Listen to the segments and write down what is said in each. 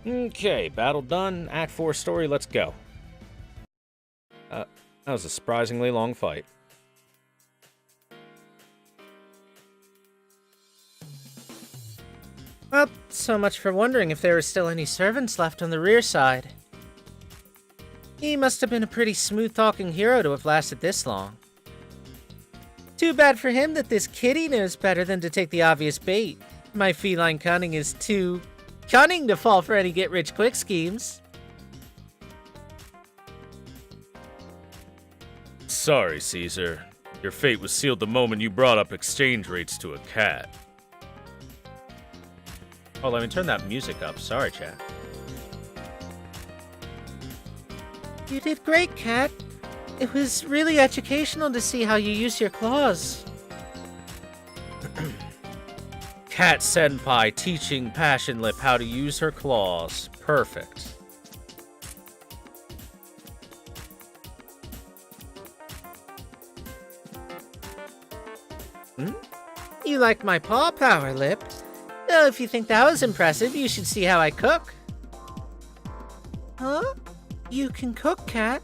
Okay, battle done. Act 4 story, let's go. That was a surprisingly long fight. Well, so much for wondering if there were still any servants left on the rear side. He must have been a pretty smooth-talking hero to have lasted this long. Too bad for him that this kitty knows better than to take the obvious bait. My feline cunning is too cunning to fall for any get-rich-quick schemes. Sorry, Caesar. Your fate was sealed the moment you brought up exchange rates to a cat. Oh, let me turn that music up. Sorry, chat. You did great, Cat. It was really educational to see how you use your claws. Cat Senpai teaching Passion Lip how to use her claws. Perfect. You like my paw power, Lip? Well, if you think that was impressive, you should see how I cook. Huh? You can cook, Cat?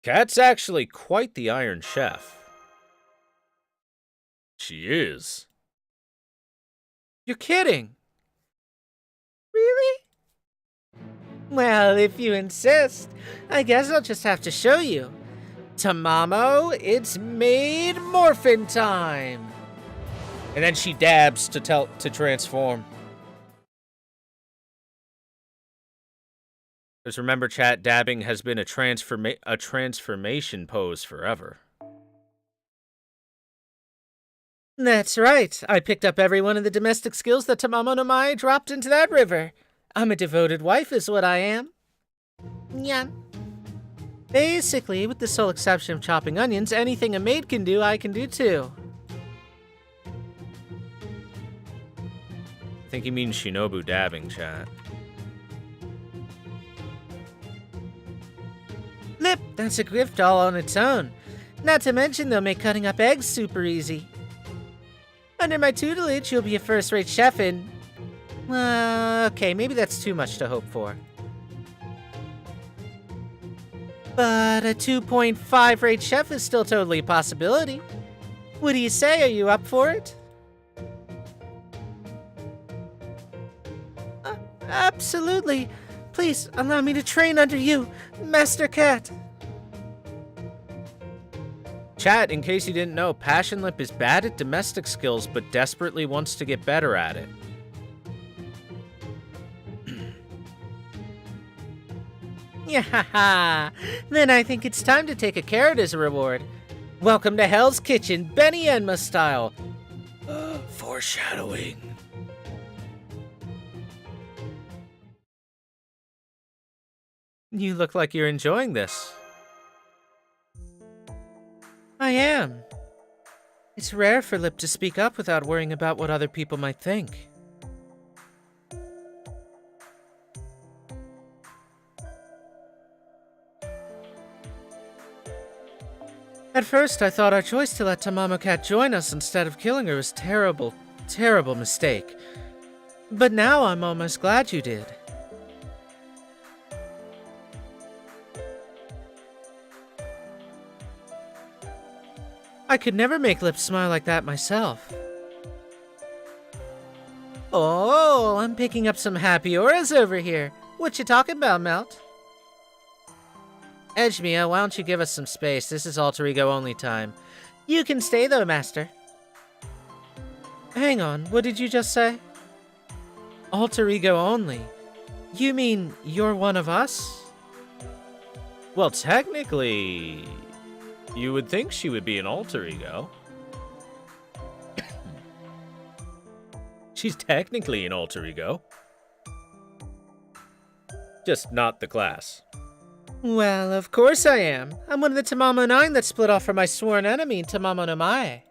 Cat's actually quite the Iron Chef. She is. You're kidding. Really? Well, if you insist, I guess I'll just have to show you. Tamamo, it's made morphin' time! And then she dabs to transform. Because remember, chat, dabbing has been a transformation pose forever. That's right. I picked up every one of the domestic skills that Tamamo no Mae dropped into that river. I'm a devoted wife is what I am. Yeah. Basically, with the sole exception of chopping onions, anything a maid can do, I can do too. I think he means Shinobu dabbing, chat. Lip, that's a gift all on its own. Not to mention they'll make cutting up eggs super easy. Under my tutelage, you'll be a first-rate chef in... okay, maybe that's too much to hope for. But a 2.5-rate chef is still totally a possibility. What do you say? Are you up for it? Absolutely. Please, allow me to train under you, Master Cat. Chat, in case you didn't know, Passion Lip is bad at domestic skills, but desperately wants to get better at it. Yeah, then I think it's time to take a carrot as a reward. Welcome to Hell's Kitchen, Benny Enma style. Foreshadowing. You look like you're enjoying this. I am. It's rare for Lip to speak up without worrying about what other people might think. At first, I thought our choice to let Tamamo Cat join us instead of killing her was a terrible, terrible mistake. But now I'm almost glad you did. I could never make Lip smile like that myself. Oh, I'm picking up some happy auras over here. What you talking about, Melt? Edgemia, why don't you give us some space? This is alter ego only time. You can stay though, Master. Hang on, what did you just say? Alter ego only? You mean you're one of us? Well, technically, you would think she would be an alter ego. She's technically an alter ego. Just not the class. Well, of course I am. I'm one of the Tamamo 9 that split off from my sworn enemy, Tamamo no Mae.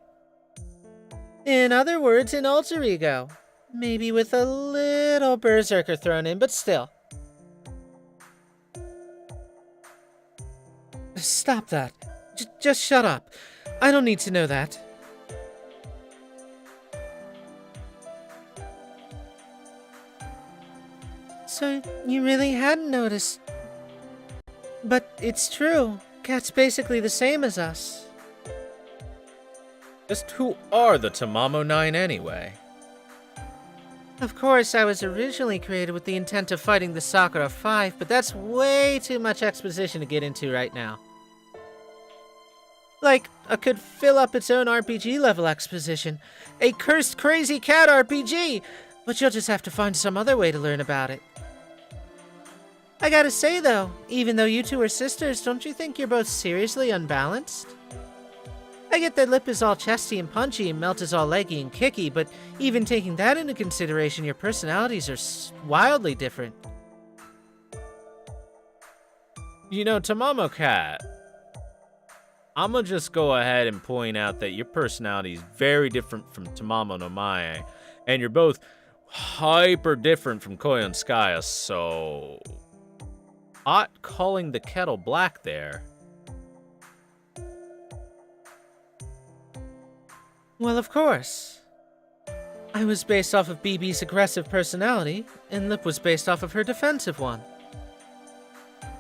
In other words, an alter ego. Maybe with a little berserker thrown in, but still. Stop that. Just shut up. I don't need to know that. So, you really hadn't noticed. But it's true. Cat's basically the same as us. Just who are the Tamamo 9 anyway? Of course, I was originally created with the intent of fighting the Sakura 5, but that's way too much exposition to get into right now. Like, I could fill up its own RPG level exposition. A cursed crazy cat RPG! But you'll just have to find some other way to learn about it. I gotta say though, even though you two are sisters, don't you think you're both seriously unbalanced? I get that Lip is all chesty and punchy and Melt is all leggy and kicky, but even taking that into consideration, your personalities are wildly different. You know, Tamamo Cat, I'ma just go ahead and point out that your personality is very different from Tamamo no Mae, and you're both hyper different from Koyonskaya, so... Not calling the kettle black there. Well, of course. I was based off of BB's aggressive personality, and Lip was based off of her defensive one.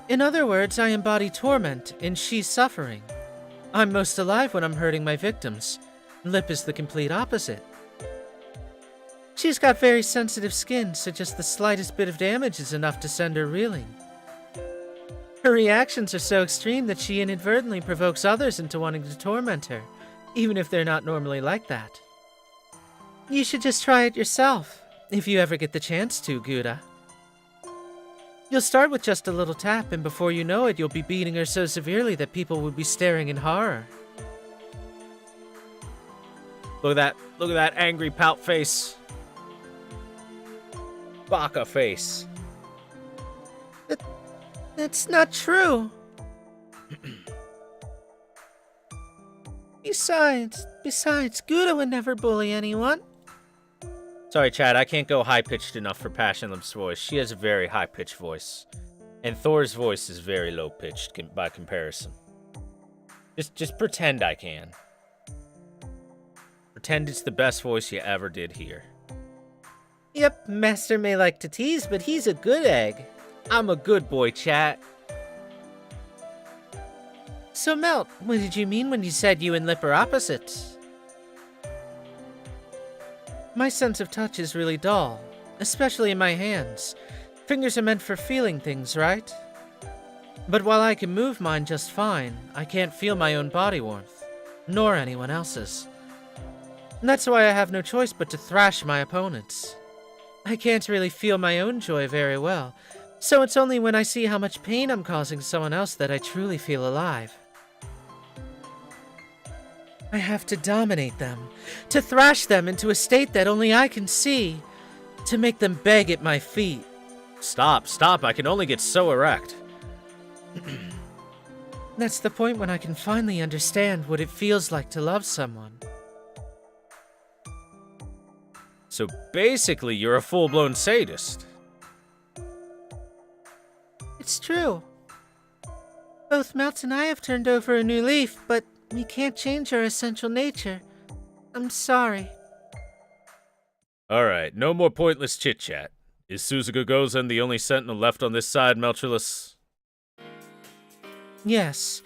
In other words, I embody torment, and she's suffering. I'm most alive when I'm hurting my victims. Lip is the complete opposite. She's got very sensitive skin, so just the slightest bit of damage is enough to send her reeling. Her reactions are so extreme that she inadvertently provokes others into wanting to torment her, even if they're not normally like that. You should just try it yourself, if you ever get the chance to, Gouda. You'll start with just a little tap, and before you know it, you'll be beating her so severely that people will be staring in horror. Look at that angry pout face. Baka face. That's not true. Besides, Gouda would never bully anyone. Sorry, Chad, I can't go high-pitched enough for Passionlip's voice. She has a very high-pitched voice. And Thor's voice is very low-pitched by comparison. Just pretend I can. Pretend it's the best voice you ever did hear. Yep, Master may like to tease, but he's a good egg. I'm a good boy, chat. So, Melt, what did you mean when you said you and Lip are opposites? My sense of touch is really dull, especially in my hands. Fingers are meant for feeling things, right? But while I can move mine just fine, I can't feel my own body warmth, nor anyone else's. And that's why I have no choice but to thrash my opponents. I can't really feel my own joy very well, so it's only when I see how much pain I'm causing someone else that I truly feel alive. I have to dominate them, to thrash them into a state that only I can see, to make them beg at my feet. Stop, I can only get so erect. That's the point when I can finally understand what it feels like to love someone. So basically, you're a full-blown sadist. It's true. Both Melt and I have turned over a new leaf, but we can't change our essential nature. I'm sorry. Alright, no more pointless chit-chat. Is Suzuka Gozen the only sentinel left on this side, Melchulus? Yes.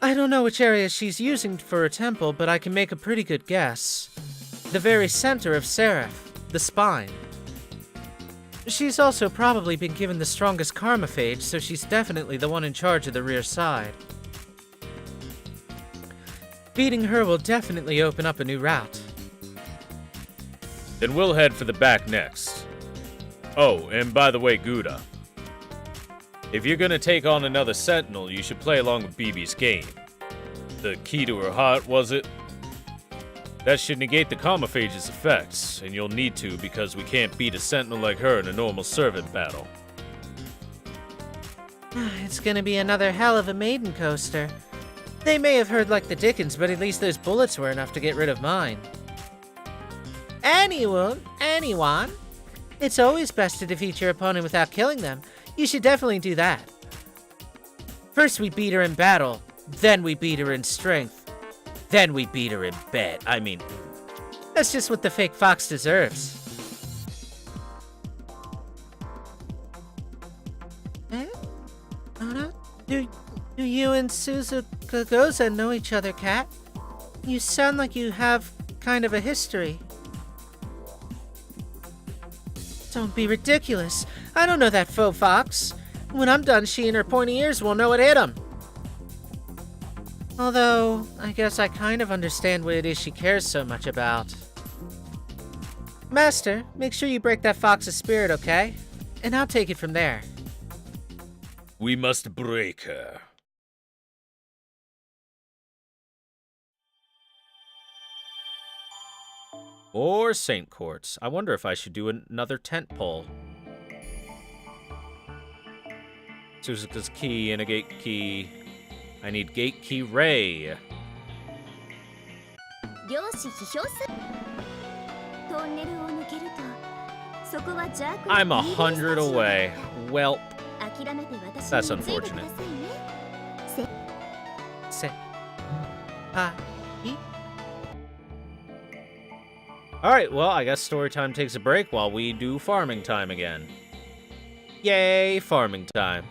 I don't know which area she's using for her temple, but I can make a pretty good guess. The very center of Seraph, the spine. She's also probably been given the strongest karma phage, so she's definitely the one in charge of the rear side. Beating her will definitely open up a new route. Then we'll head for the back next. Oh, and by the way, Gouda. If you're gonna take on another sentinel, you should play along with BB's game. The key to her heart, was it? That should negate the Karmaphage's effects, and you'll need to because we can't beat a sentinel like her in a normal servant battle. It's gonna be another hell of a maiden coaster. They may have heard like the Dickens, but at least those bullets were enough to get rid of mine. Anyone? It's always best to defeat your opponent without killing them. You should definitely do that. First we beat her in battle, then we beat her in strength. Then we beat her in bed. I mean, that's just what the fake fox deserves. Eh? Nona? Do you and Suzuka know each other, Cat? You sound like you have kind of a history. Don't be ridiculous. I don't know that faux fox. When I'm done, she and her pointy ears will know what hit 'em. Although, I guess I kind of understand what it is she cares so much about. Master, make sure you break that fox's spirit, okay? And I'll take it from there. We must break her. Or Saint Courts. I wonder if I should do another tent pole. Suzuka's key and a gate key. I need gate key Ray. I'm 100 away. Welp. That's unfortunate. Alright, well, I guess story time takes a break while we do farming time again. Yay, farming time.